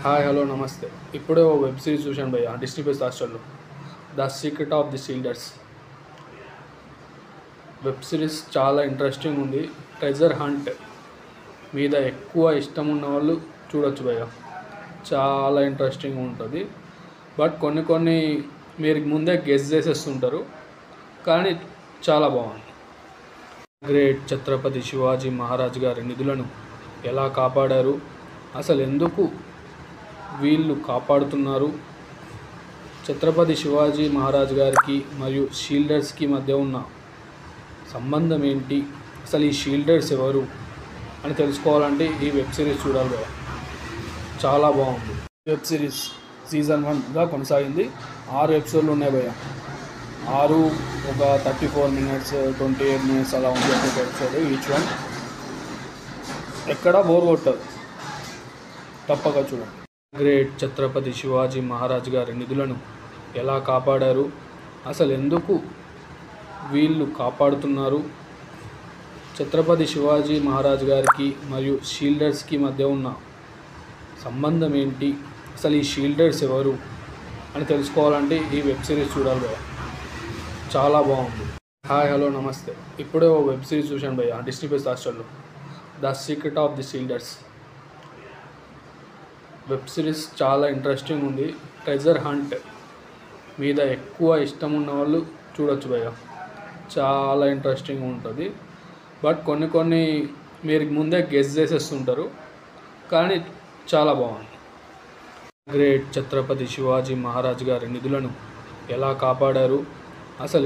Hi hello నమస్తే. ఇప్పుడే ఓ web series చూశాను భయ్య, డిస్నీ ప్లస్ హాట్‌స్టార్‌లో. 'The secret of the shielders' web series చాలా ఇంట్రెస్టింగ్ ఉంది. ట్రెజర్ హంట్ మీద ఎక్కువ ఇష్టం ఉన్న వాళ్ళు చూడొచ్చు భయ్య. చాలా ఇంట్రెస్టింగ్ ఉంటుంది. బట్ కొన్ని మీరు ముందే గెస్ చేసేస్తుంటారు, కానీ చాలా బాగుంది. గ్రేట్ ఛత్రపతి శివాజీ మహారాజ్ గారి నిధులను ఎలా కాపాడారు, అసలు ఎందుకు వీళ్ళు కాపాడుతున్నారు, ఛత్రపతి శివాజీ మహారాజ్ గారికి మరియు షీల్డర్స్కి మధ్య ఉన్న సంబంధం ఏంటి, అసలు ఈ షీల్డర్స్ ఎవరు అని తెలుసుకోవాలంటే ఈ వెబ్ సిరీస్ చూడాలి కదా. చాలా బాగుంది. వెబ్ సిరీస్ సీజన్ 1గా కొనసాగింది. 6 ఎపిసోడ్లు ఉన్నాయి భయ్య. 6 ఒక 34 minutes 28 minutes అలా ఉంది ఒక్కొక్క ఎపిసోడ్. ఈచ్ వన్ ఎక్కడ బోర్ కొట్టదు, తప్పక చూడండి. గ్రేట్ ఛత్రపతి శివాజీ మహారాజ్ గారి నిధులను ఎలా కాపాడారు, అసలు ఎందుకు వీళ్ళు కాపాడుతున్నారు, ఛత్రపతి శివాజీ మహారాజ్ గారికి మరియు షీల్డర్స్కి మధ్య ఉన్న సంబంధం ఏంటి, అసలు ఈ షీల్డర్స్ ఎవరు అని తెలుసుకోవాలంటే ఈ వెబ్ సిరీస్ చూడాలి భయ్య. చాలా బాగుంది. హాయ్ హలో నమస్తే. ఇప్పుడే ఓ వెబ్ సిరీస్ చూశాను భయ్య, డిస్నీ ప్లస్ హాట్‌స్టార్‌లో. 'The secret of the shielders' web series చాలా ఇంట్రెస్టింగ్ ఉంది. ట్రెజర్ హంట్ మీద ఎక్కువ ఇష్టం ఉన్న వాళ్ళు చూడొచ్చు భయ్య. చాలా ఇంట్రెస్టింగ్ ఉంటుంది. బట్ కొన్ని మీరు ముందే గెస్ చేసేస్తుంటారు, కానీ చాలా బాగుంది. గ్రేట్ ఛత్రపతి శివాజీ మహారాజ్ గారి నిధులను ఎలా కాపాడారు, అసలు